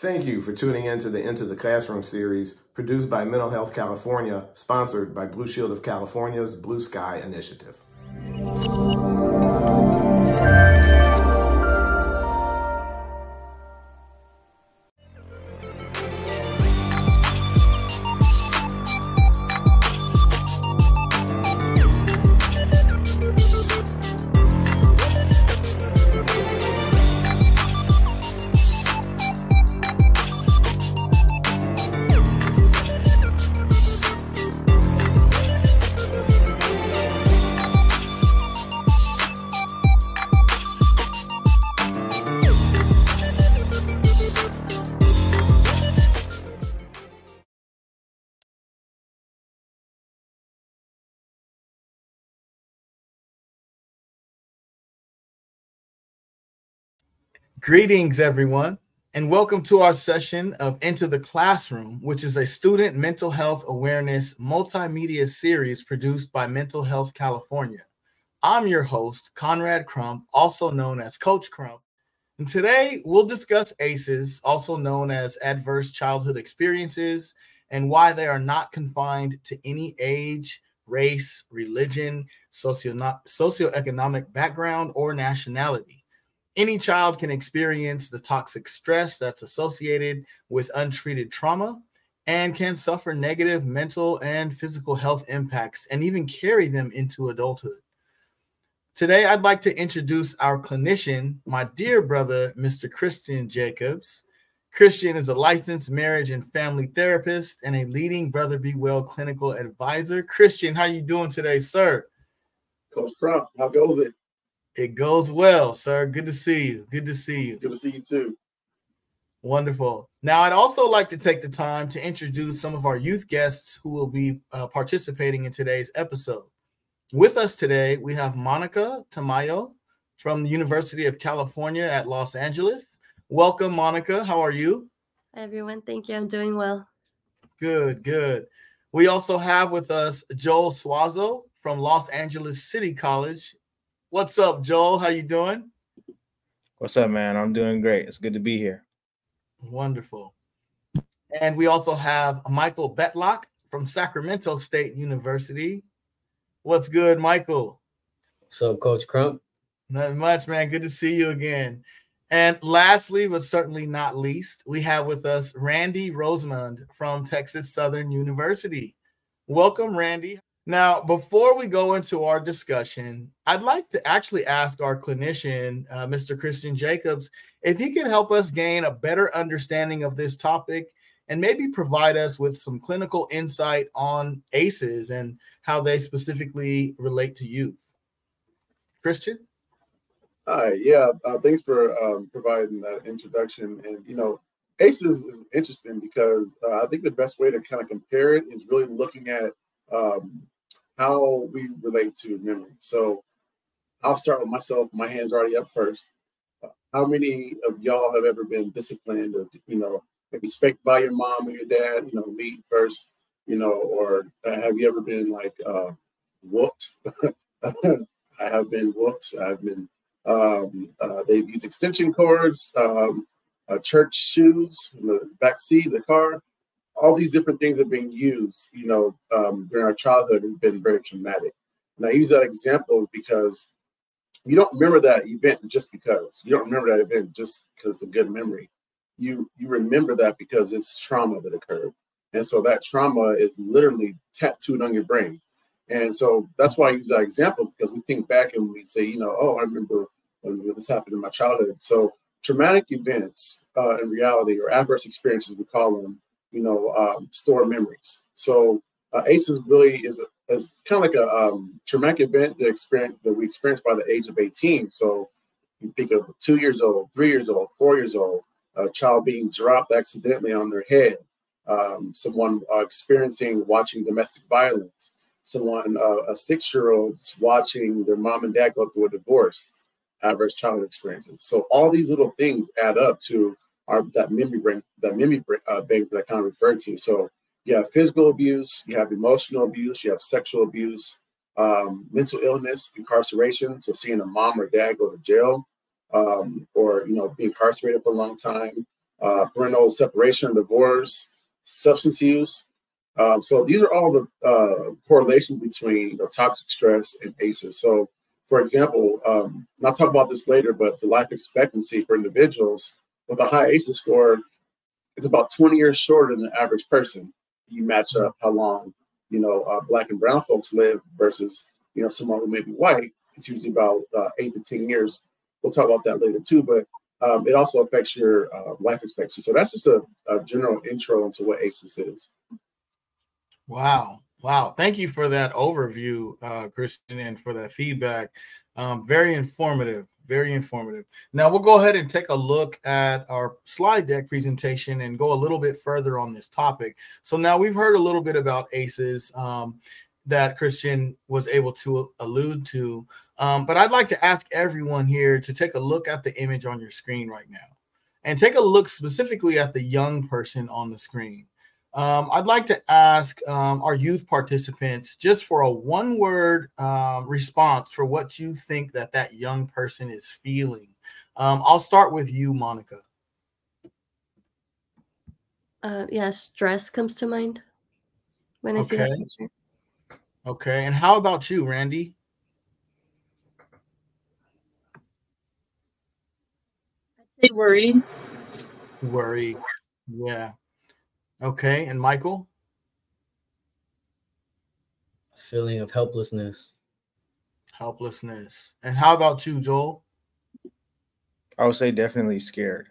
Thank you for tuning in to the Into the Classroom series produced by Mental Health California, sponsored by Blue Shield of California's Blue Sky Initiative. Greetings, everyone, and welcome to our session of Into the Classroom, which is a student mental health awareness multimedia series produced by Mental Health California. I'm your host, Conrad Crump, also known as Coach Crump, and today we'll discuss ACEs, also known as adverse childhood experiences, and why they are not confined to any age, race, religion, socioeconomic background, or nationality. Any child can experience the toxic stress that's associated with untreated trauma and can suffer negative mental and physical health impacts and even carry them into adulthood. Today, I'd like to introduce our clinician, my dear brother, Mr. Christian Jacobs. Christian is a licensed marriage and family therapist and a leading Brother Be Well clinical advisor. Christian, how you doing today, sir? Coach Crump, how goes it? It goes well, sir. Good to see you. Good to see you. Good to see you too. Wonderful. Now, I'd also like to take the time to introduce some of our youth guests who will be participating in today's episode. With us today, we have Monica Tamayo from the University of California at Los Angeles. Welcome, Monica. How are you? Hi, everyone. Thank you. I'm doing well. Good, good. We also have with us Joel Suazo from Los Angeles City College. What's up, Joel? How you doing? What's up, man? I'm doing great. It's good to be here. Wonderful. And we also have Michael Betlock from Sacramento State University. What's good, Michael? What's up, Coach Crump? Not much, man. Good to see you again. And lastly, but certainly not least, we have with us Randy Rosemond from Texas Southern University. Welcome, Randy. Now, before we go into our discussion, I'd like to actually ask our clinician, Mr. Christian Jacobs, if he can help us gain a better understanding of this topic and maybe provide us with some clinical insight on ACEs and how they specifically relate to youth. Christian? Hi, thanks for providing that introduction. And, ACEs is interesting because I think the best way to kind of compare it is really looking at how we relate to memory. So I'll start with myself. My hand's already up first. How many of y'all have ever been disciplined or, maybe spanked by your mom or your dad, me first, or have you ever been like whooped? I have been whooped. I've been, they've used extension cords, church shoes in the back seat of the car. All these different things are being used, during our childhood has been very traumatic. And I use that example because you don't remember that event just because. You don't remember that event just because it's a good memory. You remember that because it's trauma that occurred. And so that trauma is literally tattooed on your brain. And so that's why I use that example, because we think back and we say, I remember when this happened in my childhood. So traumatic events in reality, or adverse experiences, we call them, store memories. So ACEs really is kind of like a traumatic event that we experience by the age of 18. So you think of 2 years old, 3 years old, 4 years old, a child being dropped accidentally on their head, someone watching domestic violence, someone, a 6-year-old watching their mom and dad go through a divorce, adverse childhood experiences. So all these little things add up to that memory bank that I kind of referred to. So you have physical abuse, you have emotional abuse, you have sexual abuse, mental illness, incarceration. So seeing a mom or dad go to jail, or be incarcerated for a long time, parental separation, divorce, substance use. So these are all the correlations between toxic stress and ACEs. So, for example, and I'll talk about this later, but the life expectancy for individuals with a high ACEs score is about 20 years shorter than the average person. You match up how long, Black and brown folks live versus, someone who may be white. It's usually about 8 to 10 years. We'll talk about that later too, but it also affects your life expectancy. So that's just a general intro into what ACEs is. Wow. Thank you for that overview, Christian, and for that feedback. Very informative. Now we'll go ahead and take a look at our slide deck presentation and go a little bit further on this topic. So now we've heard a little bit about ACEs that Christian was able to allude to. But I'd like to ask everyone here to take a look at the image on your screen right now and take a look specifically at the young person on the screen. I'd like to ask our youth participants just for a one-word response for what you think that young person is feeling. I'll start with you, Monica. Yeah, stress comes to mind when I see that picture. Okay, and how about you, Randy? I'd say worried. Worry, yeah. Okay, and Michael? Feeling of helplessness. Helplessness. And how about you, Joel? I would say definitely scared.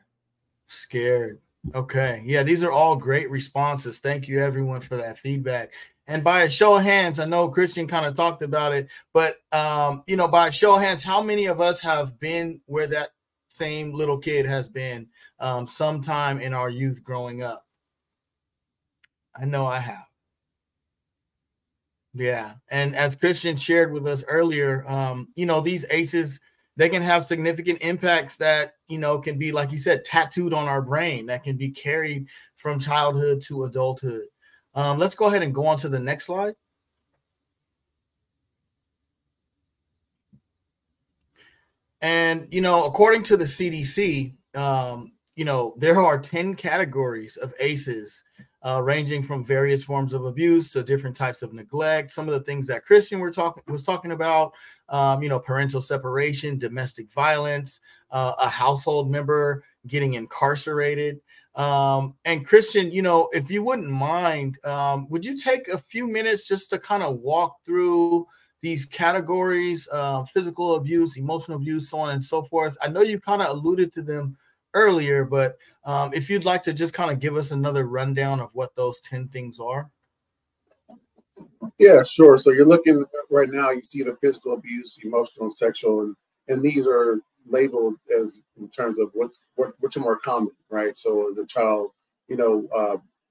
Scared. Okay. Yeah, these are all great responses. Thank you, everyone, for that feedback. And by a show of hands, I know Christian kind of talked about it, but, by a show of hands, how many of us have been where that same little kid has been sometime in our youth growing up? I know I have. Yeah. And as Christian shared with us earlier, these ACEs, they can have significant impacts that, can be, like he said, tattooed on our brain, that can be carried from childhood to adulthood. Let's go ahead and go on to the next slide. And, according to the CDC, there are 10 categories of ACEs, ranging from various forms of abuse to different types of neglect. Some of the things that Christian was talking about, parental separation, domestic violence, a household member getting incarcerated. And Christian, if you wouldn't mind, would you take a few minutes just to kind of walk through these categories, physical abuse, emotional abuse, so on and so forth? I know you kind of alluded to them earlier, but if you'd like to just kind of give us another rundown of what those 10 things are. Yeah, sure. So you're looking right now, you see the physical abuse, emotional and sexual, and these are labeled as in terms of which are more common, right? So the child,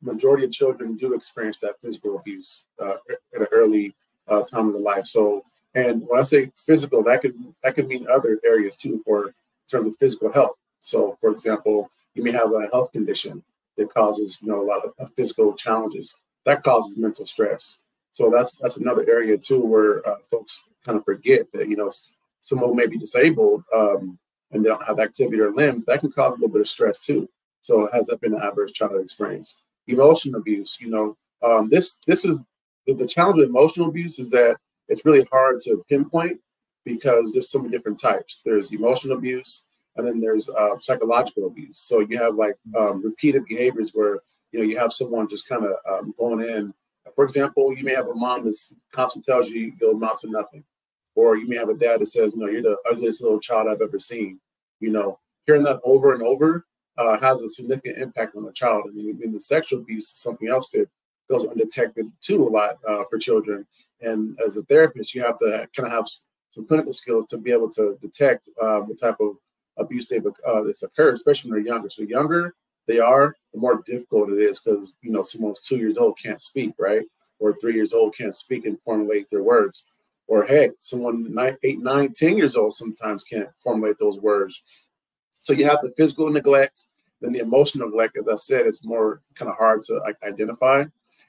majority of children do experience that physical abuse at an early time in their life. So, and when I say physical, that could mean other areas too, for in terms of physical health. So, for example, you may have a health condition that causes, a lot of physical challenges. That causes mental stress. So that's another area too where folks kind of forget that, someone may be disabled and they don't have activity or limbs. That can cause a little bit of stress too. So has that been an adverse childhood experience? Emotional abuse, this is the challenge with emotional abuse is that it's really hard to pinpoint because there's so many different types. There's emotional abuse, and then there's psychological abuse. So you have repeated behaviors where, you have someone just kind of going in. For example, you may have a mom that constantly tells you you'll amount to nothing. Or you may have a dad that says, you're the ugliest little child I've ever seen. Hearing that over and over has a significant impact on the child. And then the sexual abuse is something else that goes undetected too a lot for children. And as a therapist, you have to kind of have some clinical skills to be able to detect the type of abuse that's occurred, especially when they're younger. So the younger they are, the more difficult it is because, someone who's 2 years old can't speak, right? Or 3 years old can't speak and formulate their words. Or, hey, someone 8, 9, 10 years old sometimes can't formulate those words. So you have the physical neglect, then the emotional neglect. As I said, it's more kind of hard to identify.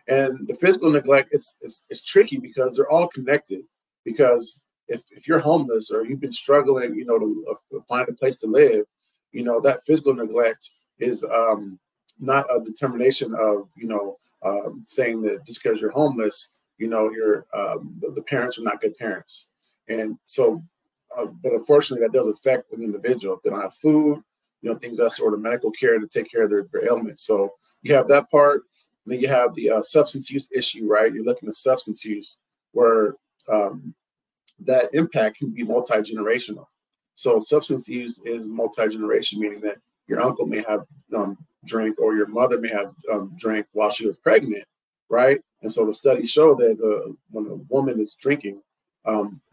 And the physical neglect, it's tricky because they're all connected. Because if you're homeless or you've been struggling, to find a place to live, that physical neglect is not a determination of, saying that just because you're homeless, you're the parents are not good parents. And so, but unfortunately, that does affect an individual. If they don't have food, things that sort of medical care to take care of their ailments. So you have that part. And then you have the substance use issue, right? You're looking at substance use where that impact can be multi-generational. So substance use is multi-generation, meaning that your uncle may have drank, or your mother may have drank while she was pregnant, right? And so the studies show that when a woman is drinking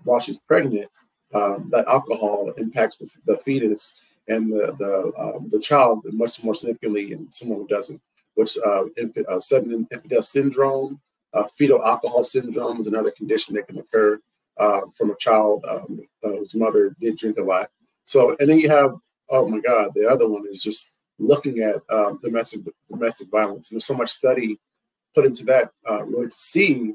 while she's pregnant, that alcohol impacts the fetus and the child much more significantly than someone who doesn't. Which sudden infantile syndrome, fetal alcohol syndrome is another condition that can occur from a child whose mother did drink a lot. So, and then you have, oh my God, the other one is just looking at domestic violence. There's so much study put into that really to see,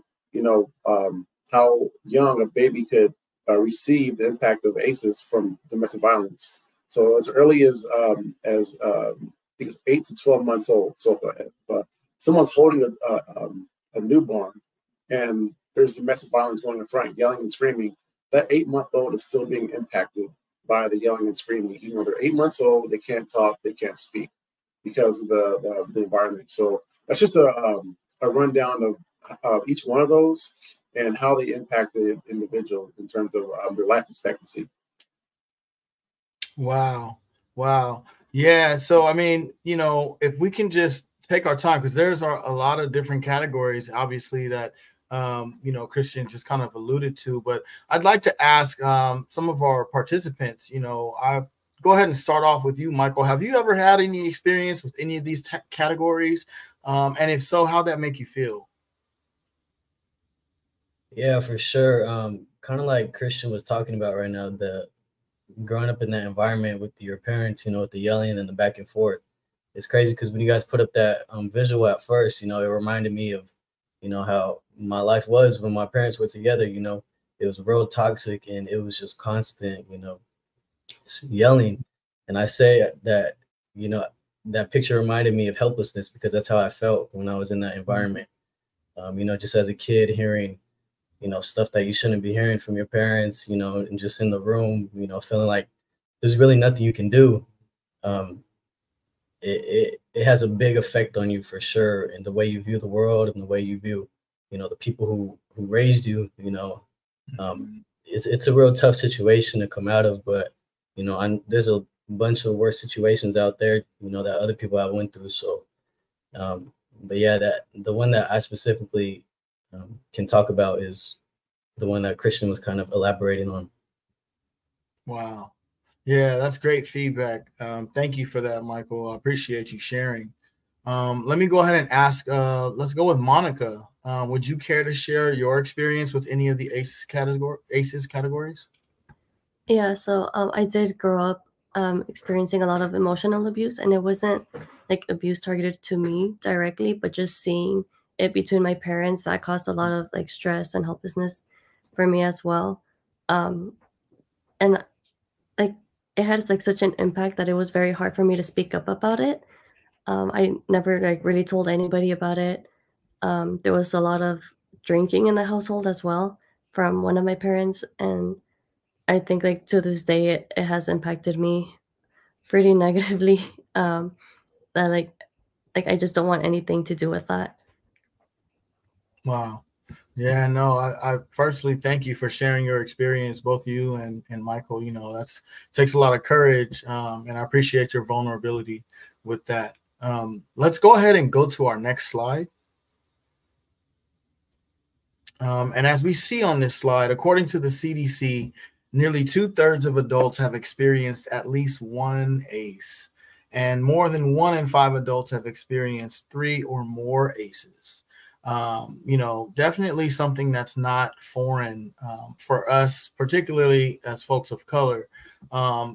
how young a baby could receive the impact of ACEs from domestic violence. So as early as I think it's 8 to 12 months old. So if someone's holding a newborn and there's domestic violence going in front, yelling and screaming, that 8-month-old is still being impacted by the yelling and screaming. Even though they're 8 months old, they can't talk, they can't speak because of the environment. So that's just a rundown of each one of those and how they impact the individual in terms of their life expectancy. Wow. Yeah. So, I mean, if we can just take our time, because there's a lot of different categories, obviously, that, Christian just kind of alluded to. But I'd like to ask some of our participants, I go ahead and start off with you, Michael. Have you ever had any experience with any of these categories? And if so, how'd that make you feel? Yeah, for sure. Kind of like Christian was talking about right now, growing up in that environment with your parents, with the yelling and the back and forth. It's crazy because when you guys put up that visual at first, it reminded me of, how my life was when my parents were together. It was real toxic and it was just constant, yelling. And I say that, that picture reminded me of helplessness because that's how I felt when I was in that environment. Just as a kid hearing, stuff that you shouldn't be hearing from your parents, and just in the room, feeling like there's really nothing you can do. It has a big effect on you for sure, and the way you view the world and the way you view, the people who raised you, it's a real tough situation to come out of, but, there's a bunch of worse situations out there, that other people have went through. So, but yeah, the one that I specifically can talk about is the one that Christian was kind of elaborating on. Wow. Yeah, that's great feedback. Thank you for that, Michael. I appreciate you sharing. Let me go ahead and ask, let's go with Monica. Would you care to share your experience with any of the ACEs categories? Yeah, so I did grow up experiencing a lot of emotional abuse, and it wasn't like abuse targeted to me directly, but just seeing it between my parents that caused a lot of like stress and helplessness for me as well. And like it had like such an impact that it was very hard for me to speak up about it. I never like really told anybody about it. There was a lot of drinking in the household as well from one of my parents, and I think like to this day it has impacted me pretty negatively. That like I just don't want anything to do with that. Wow. Yeah, no, I firstly thank you for sharing your experience, both you and Michael. That's takes a lot of courage, and I appreciate your vulnerability with that. Let's go ahead and go to our next slide. And as we see on this slide, according to the CDC, nearly 2/3 of adults have experienced at least one ACE, and more than 1 in 5 adults have experienced 3 or more ACEs. Definitely something that's not foreign for us, particularly as folks of color.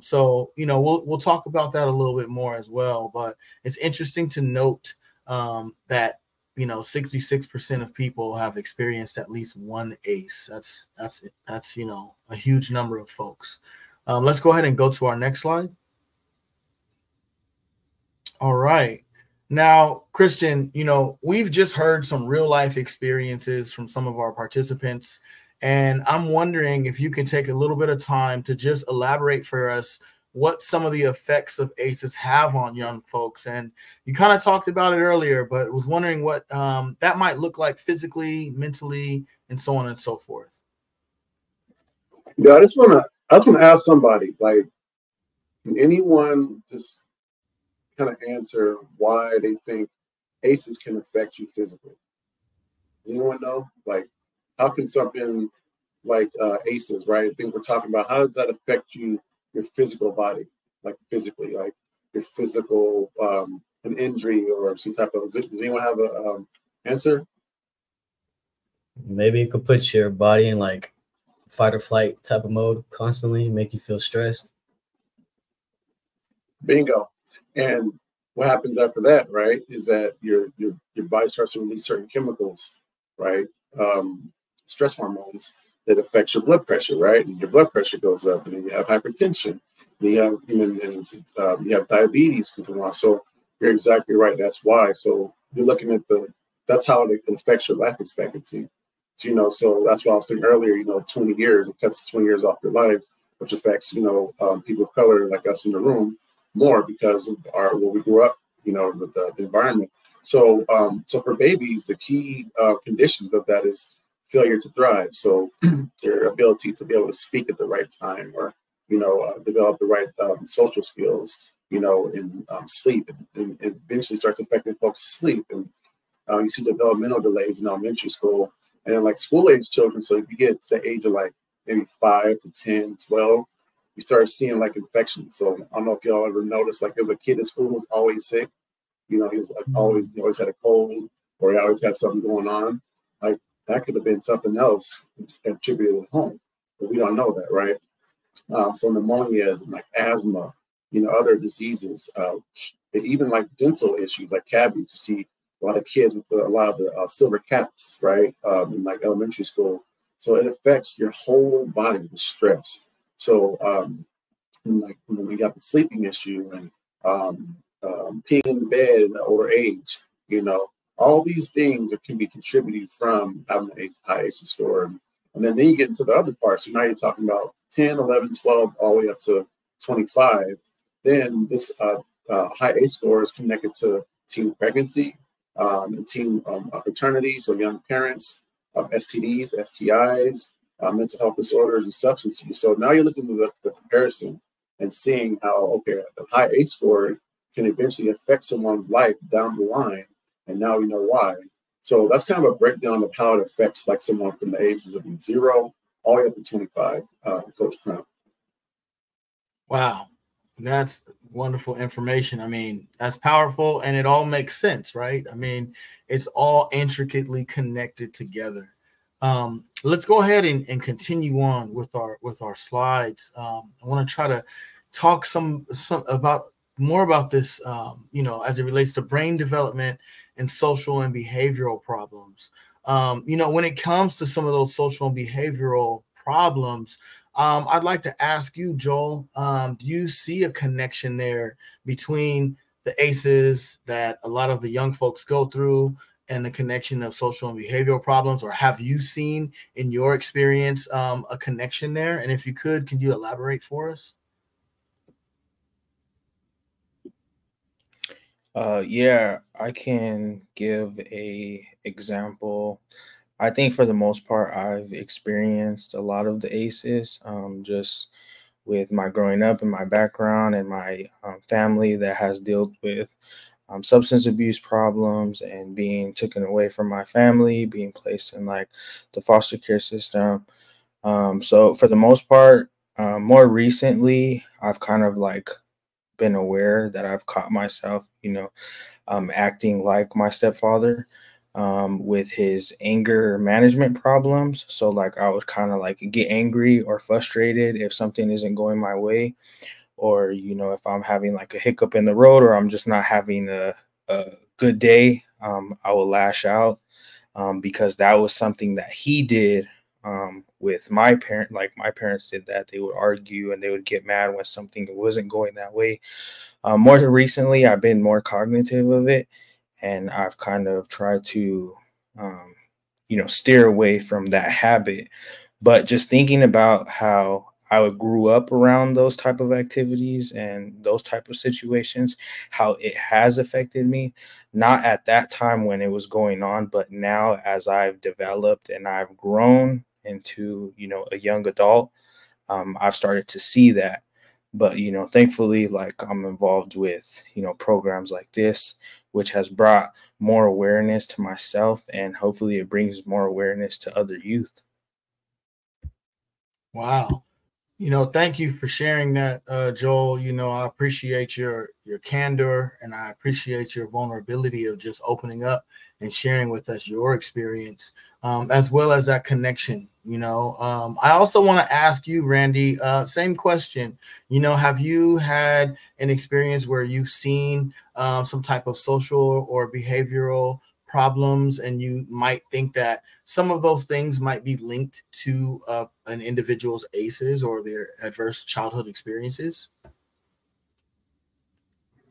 So we'll talk about that a little bit more as well. But it's interesting to note that 66% of people have experienced at least one ACE. That's a huge number of folks. Let's go ahead and go to our next slide. All right. Now, Christian, we've just heard some real life experiences from some of our participants. And I'm wondering if you can take a little bit of time to just elaborate for us what some of the effects of ACEs have on young folks. And you kind of talked about it earlier, but was wondering what that might look like physically, mentally, and so on and so forth. Yeah, I just want to ask somebody, like, can anyone just kind of answer why they think ACEs can affect you physically? Does anyone know? Like, how can something like ACEs, right? I think we're talking about, how does that affect you, your physical body, like physically, like your physical, an injury or some type of, does anyone have a answer? Maybe it could put your body in like fight or flight type of mode constantly, make you feel stressed. Bingo. And what happens after that, right, is that your body starts to release certain chemicals, right? Stress hormones that affects your blood pressure, right? And your blood pressure goes up, and then you have hypertension. You have, you have diabetes from on. So you're exactly right. That's why. So you're looking at that's how it affects your life expectancy. So, so that's why I was saying earlier, 20 years, it cuts 20 years off your life, which affects, people of color like us in the room more because of where we grew up, with the environment. So, so for babies, the key conditions of that is failure to thrive. So their ability to be able to speak at the right time, or, develop the right social skills, and sleep, and eventually starts affecting folks' sleep. And you see developmental delays in elementary school, and then like school age children. So if you get to the age of like maybe 5 to 10, 12, you start seeing like infections. So I don't know if y'all ever noticed, like there's a kid in school who's always sick. He was like he always had a cold, or he always had something going on. Like that could have been something else attributed at home, but we don't know that, right? So pneumonias and like asthma, other diseases, even like dental issues like cavities. You see a lot of kids with a lot of the silver caps, right, in like elementary school. So it affects your whole body with stress. So like we got the sleeping issue, and peeing in the bed in the older age, all these things can be contributed from having a high ACE score. And then you get into the other parts. So now you're talking about 10, 11, 12, all the way up to 25. Then this high ACE score is connected to teen pregnancy, and teen paternity, so young parents, STDs, STIs, mental health disorders, and substance use. So now you're looking at the comparison and seeing how, okay, the high ACE score can eventually affect someone's life down the line, and now we know why. So that's kind of a breakdown of how it affects like someone from the ages of 0 all the way up to 25, Coach Crown. Wow, that's wonderful information. I mean, that's powerful, and it all makes sense, right? I mean, it's all intricately connected together. Let's go ahead and continue on with our slides. I want to try to talk some about more about this, as it relates to brain development and social and behavioral problems. When it comes to some of those social and behavioral problems, I'd like to ask you, Joel, do you see a connection there between the ACEs that a lot of the young folks go through and the connection of social and behavioral problems, or have you seen in your experience a connection there? And if you could you elaborate for us? Yeah, I can give a example. I think for the most part, I've experienced a lot of the ACEs, just with my growing up and my background and my family that has dealt with substance abuse problems and being taken away from my family, being placed in like the foster care system. So for the most part, more recently, I've kind of like been aware that I've caught myself, acting like my stepfather, with his anger management problems. So like I would kind of like get angry or frustrated if something isn't going my way, or if I'm having like a hiccup in the road, or I'm just not having a good day, I will lash out, because that was something that he did with my parent, like my parents did that. They would argue and they would get mad when something wasn't going that way. More recently, I've been more cognitive of it, and I've kind of tried to, steer away from that habit. But just thinking about how I grew up around those type of activities and those type of situations, how it has affected me, not at that time when it was going on, but now as I've developed and I've grown into, a young adult, I've started to see that. But, thankfully, like I'm involved with, programs like this, which has brought more awareness to myself, and hopefully it brings more awareness to other youth. Wow. Thank you for sharing that, Joel. I appreciate your candor, and I appreciate your vulnerability of just opening up and sharing with us your experience, as well as that connection. I also want to ask you, Randy, same question. Have you had an experience where you've seen some type of social or behavioral problems, and you might think that some of those things might be linked to an individual's ACEs or their adverse childhood experiences?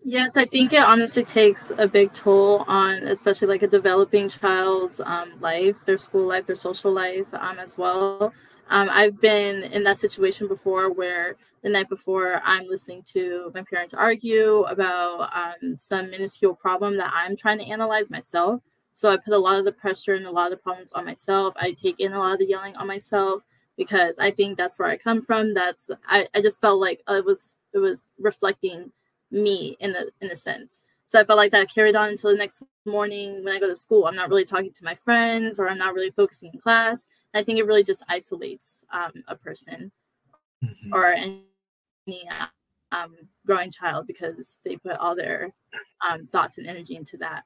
Yes, I think it honestly takes a big toll on, especially like a developing child's life, their school life, their social life as well. I've been in that situation before where the night before I'm listening to my parents argue about some minuscule problem that I'm trying to analyze myself. So I put a lot of the pressure and a lot of the problems on myself. I take in a lot of the yelling on myself because I think that's where I come from. I just felt like it was reflecting me in a sense. So I felt like that carried on until the next morning when I go to school. I'm not really talking to my friends, or I'm not really focusing in class. And I think it really just isolates a person or any growing child, because they put all their thoughts and energy into that.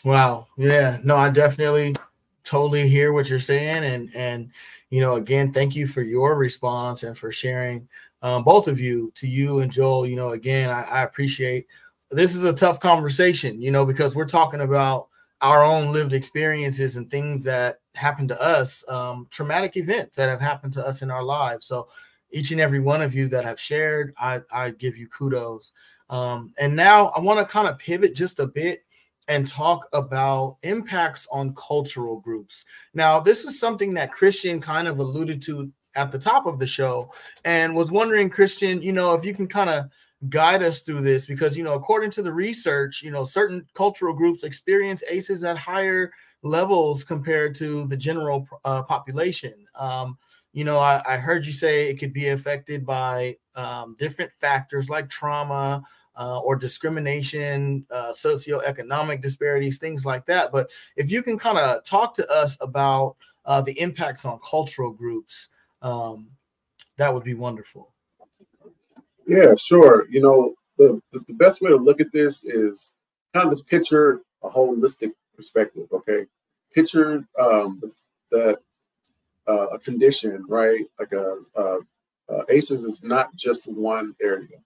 Wow. Yeah. No, I definitely totally hear what you're saying. And again, thank you for your response and for sharing, both of you, to you and Joel. Again, I appreciate this. Is a tough conversation, because we're talking about our own lived experiences and things that happened to us, traumatic events that have happened to us in our lives. So each and every one of you that have shared, I give you kudos. And now I want to kind of pivot just a bit and talk about impacts on cultural groups. Now, this is something that Christian kind of alluded to at the top of the show, and was wondering, Christian, if you can kind of guide us through this, because, according to the research, certain cultural groups experience ACEs at higher levels compared to the general population. I heard you say it could be affected by different factors like trauma, or discrimination, socioeconomic disparities, things like that. But if you can kind of talk to us about the impacts on cultural groups, that would be wonderful. Yeah, sure. The best way to look at this is kind of just picture a holistic perspective. Okay, picture that a condition, right? Like ACEs is not just one area.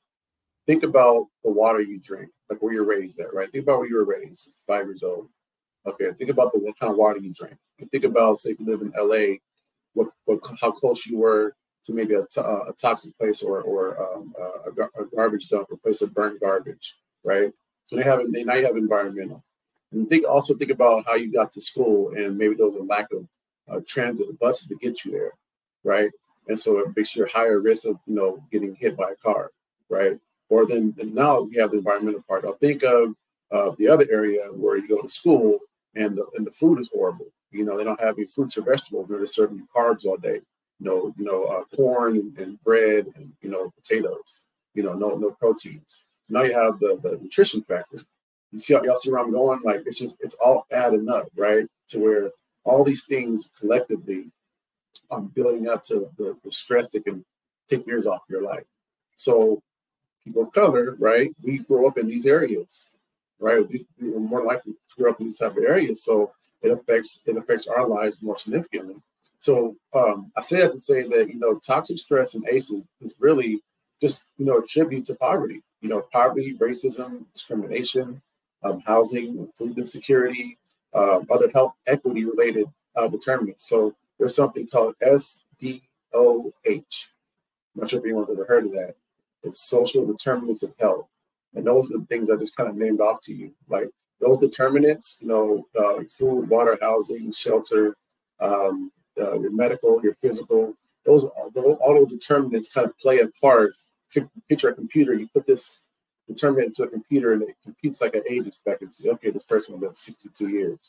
Think about the water you drink, like where you're raised at, right? Think about where you were raised, 5 years old. Okay, think about what kind of water you drink. And think about, say, if you live in LA, how close you were to maybe a toxic place or a garbage dump, a place of burnt garbage, right? So now you have environmental. And also think about how you got to school, and maybe there was a lack of transit buses to get you there, right? And so it makes you a higher risk of getting hit by a car, right? Or then now we have the environmental part. I'll think of the other area where you go to school and the food is horrible. They don't have any fruits or vegetables. They're just serving you carbs all day. Corn and bread and potatoes. No proteins. So now you have the nutrition factor. Y'all see where I'm going? Like it's all adding up, right? To where all these things collectively are building up to the stress that can take years off your life. So people of color, right? We grow up in these areas, right? We're more likely to grow up in these type of areas, so it affects our lives more significantly. So I say that to say that toxic stress and ACEs is really just a tribute to poverty. Poverty, racism, discrimination, housing, food insecurity, other health equity related determinants. So there's something called SDOH. I'm not sure if anyone's ever heard of that. It's social determinants of health. And those are the things I just kind of named off to you. Like those determinants, food, water, housing, shelter, your medical, your physical, all those determinants kind of play a part. Picture a computer, you put this determinant into a computer and it computes like an age expectancy. Okay, this person will live 62 years.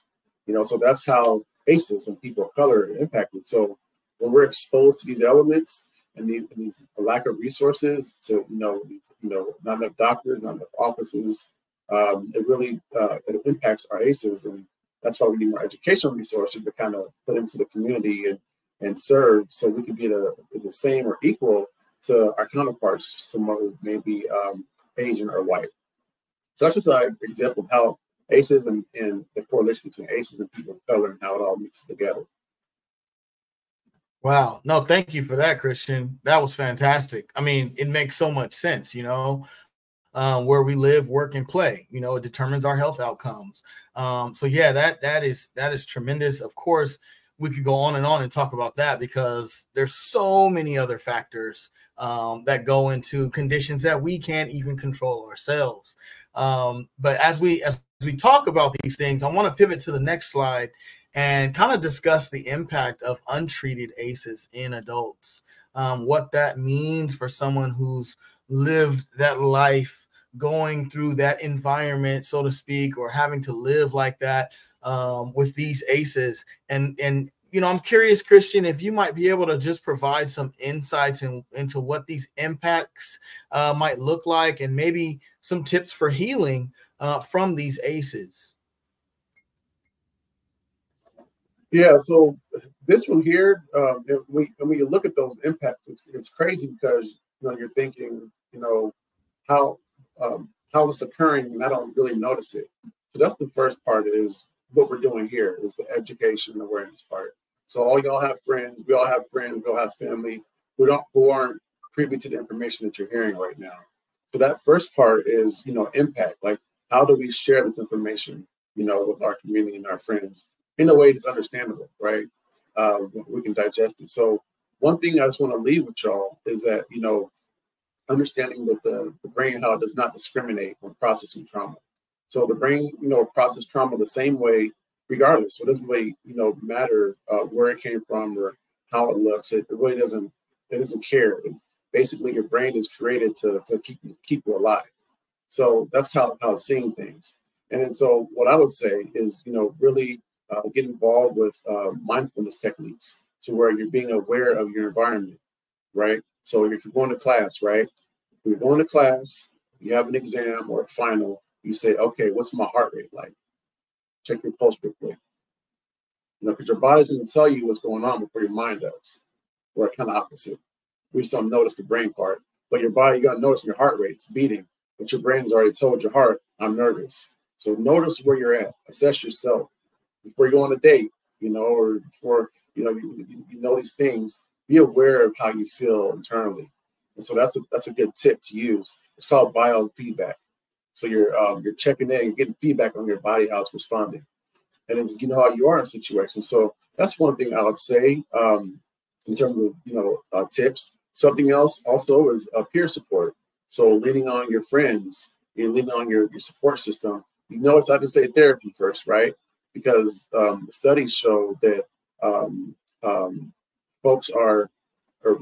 So that's how ACEs and people of color are impacted. So when we're exposed to these elements and these lack of resources to, not enough doctors, not enough offices, it really it impacts our ACEs. And that's why we need more educational resources to kind of put into the community and serve, so we can be the same or equal to our counterparts, someone who may be Asian or white. So that's just an example of how ACEs and the correlation between ACEs and people of color and how it all mixes together. Wow. No, thank you for that, Christian. That was fantastic. I mean, it makes so much sense, where we live, work, and play. It determines our health outcomes. So yeah, that is tremendous. Of course, we could go on and talk about that because there's so many other factors that go into conditions that we can't even control ourselves. But as we talk about these things, I want to pivot to the next slide and kind of discuss the impact of untreated ACEs in adults, what that means for someone who's lived that life, going through that environment, so to speak, or having to live like that with these ACEs. And I'm curious, Christian, if you might be able to just provide some insights into what these impacts might look like, and maybe some tips for healing from these ACEs. Yeah, so this one here, when you look at those impacts, it's crazy because you're thinking, how it's occurring, and I don't really notice it. So that's the first part, is what we're doing here is the education and awareness part. So all y'all have friends, we all have family who aren't privy to the information that you're hearing right now. So that first part is, impact. Like, how do we share this information, with our community and our friends in a way that's understandable, right? We can digest it. So one thing I just want to leave with y'all is that, understanding that the brain, how it does not discriminate when processing trauma. So the brain, processes trauma the same way, regardless. So it doesn't really, matter where it came from or how it looks. It really doesn't care. Basically, your brain is created to keep you alive. So that's how it's seeing things. And then so what I would say is, really get involved with mindfulness techniques, to where you're being aware of your environment, right? So if you're going to class, right? If you're going to class, you have an exam or a final, you say, okay, what's my heart rate like? Check your pulse real quick. Because your body's going to tell you what's going on before your mind does. Or kind of opposite. We just don't notice the brain part. But your body, you got to notice your heart rate's beating. But your brain's already told your heart, I'm nervous. So notice where you're at. Assess yourself. Before you go on a date, or before, you know these things, be aware of how you feel internally. And so that's a good tip to use. It's called biofeedback. So you're checking in, you're getting feedback on your body, how it's responding. And then you know how you are in situations. So that's one thing I would say in terms of tips. Something else also is peer support. So leaning on your friends, you're leaning on your support system. It's not to say therapy first, right? Because the studies show that folks are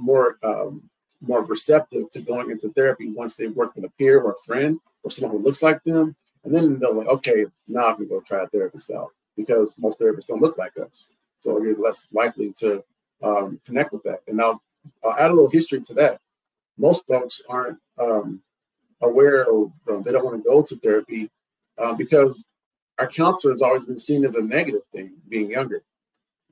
more receptive to going into therapy once they work with a peer or a friend or someone who looks like them. And then they're like, okay, now I can go try a therapist out, because most therapists don't look like us. So you're less likely to connect with that. And I'll add a little history to that. Most folks aren't aware, or they don't want to go to therapy because our counselor has always been seen as a negative thing, being younger.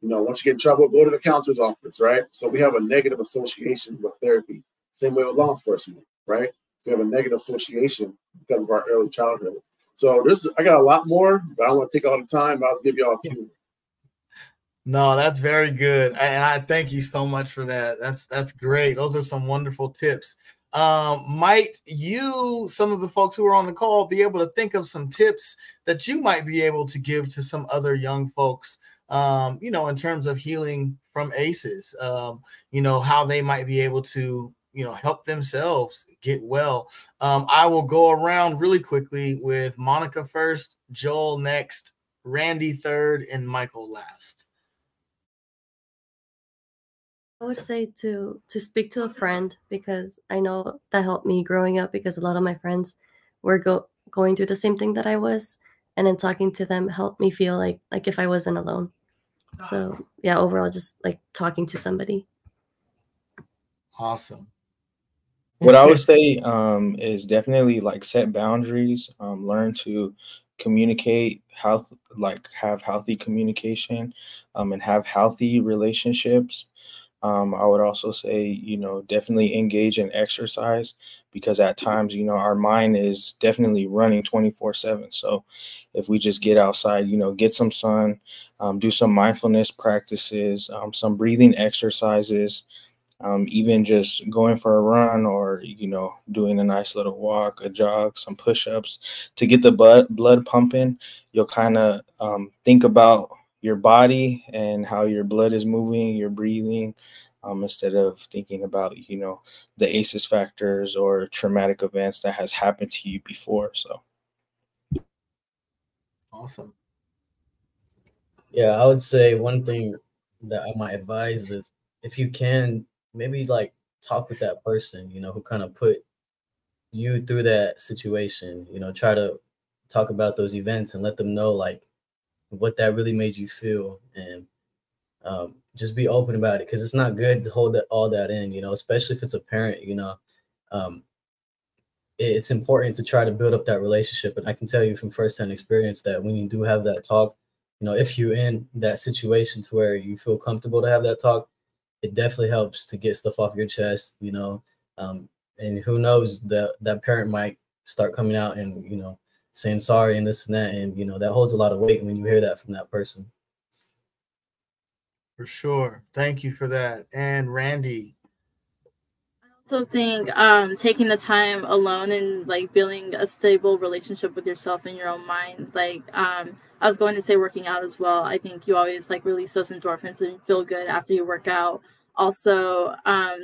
Once you get in trouble, go to the counselor's office, right? So we have a negative association with therapy. Same way with law enforcement, right? We have a negative association because of our early childhood. So I got a lot more, but I don't want to take all the time, but I'll give you all a few. No, that's very good. And I thank you so much for that. That's great. Those are some wonderful tips. Might you, some of the folks who are on the call, be able to think of some tips that you might be able to give to some other young folks you know, in terms of healing from ACEs, you know, how they might be able to, you know, help themselves get well. I will go around really quickly with Monica first, Joel next, Randy third, and Michael last. I would say to speak to a friend, because I know that helped me growing up, because a lot of my friends were going through the same thing that I was, and then talking to them helped me feel like if I wasn't alone. So yeah, overall, just like talking to somebody. Awesome. What I would say is definitely like set boundaries, learn to communicate, have healthy communication, and have healthy relationships. I would also say, you know, definitely engage in exercise, because at times, you know, our mind is definitely running 24/7. So if we just get outside, you know, get some sun, do some mindfulness practices, some breathing exercises, even just going for a run, or, you know, doing a nice little walk, a jog, some push-ups to get the blood pumping, you'll kind of think about your body and how your blood is moving, your breathing, instead of thinking about, you know, the ACEs factors or traumatic events that has happened to you before. So Awesome. Yeah, I would say one thing that I might advise is, if you can, maybe like talk with that person, you know, who kind of put you through that situation, you know, try to talk about those events and let them know like what that really made you feel, and just be open about it, because it's not good to hold all that in, you know, especially if it's a parent, you know. um, it's important to try to build up that relationship. And I can tell you from firsthand experience that when you do have that talk, you know, if you're in that situation to where you feel comfortable to have that talk, it definitely helps to get stuff off your chest, you know. And who knows, that parent might start coming out and, you know, saying sorry and this and that. And, you know, that holds a lot of weight when you hear that from that person. For sure. Thank you for that. And Randy. I also think taking the time alone and like building a stable relationship with yourself in your own mind. Like I was going to say working out as well. I think you always like release those endorphins and feel good after you work out. Also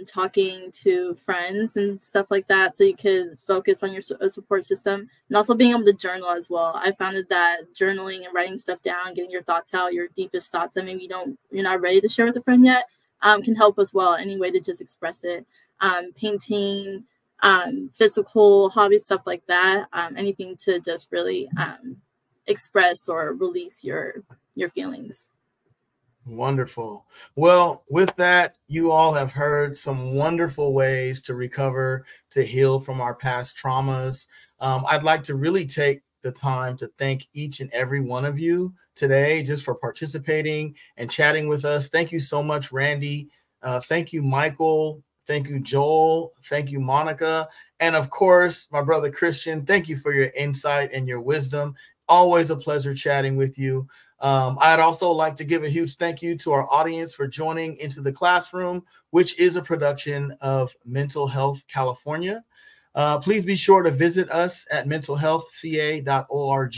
talking to friends and stuff like that, so you can focus on your support system, and also being able to journal as well. I found that journaling and writing stuff down, getting your thoughts out, your deepest thoughts that maybe you're not ready to share with a friend yet, can help as well. Any way to just express it. Painting, physical hobbies, stuff like that. Anything to just really express or release your feelings. Wonderful. Well, with that, you all have heard some wonderful ways to recover, to heal from our past traumas. I'd like to really take the time to thank each and every one of you today just for participating and chatting with us. Thank you so much, Randy. Thank you, Michael. Thank you, Joel. Thank you, Monica. And of course, my brother Christian, thank you for your insight and your wisdom. Always a pleasure chatting with you. I'd also like to give a huge thank you to our audience for joining Into the Classroom, which is a production of Mental Health California. Please be sure to visit us at mentalhealthca.org.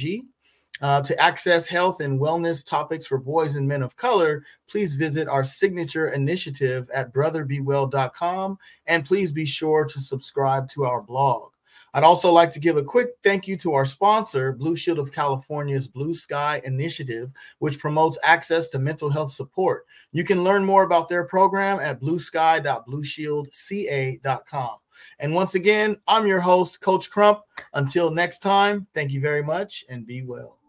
To access health and wellness topics for boys and men of color, please visit our signature initiative at brotherbewell.com, and please be sure to subscribe to our blog. I'd also like to give a quick thank you to our sponsor, Blue Shield of California's Blue Sky Initiative, which promotes access to mental health support. You can learn more about their program at bluesky.blueshieldca.com. And once again, I'm your host, Coach Crump. Until next time, thank you very much and be well.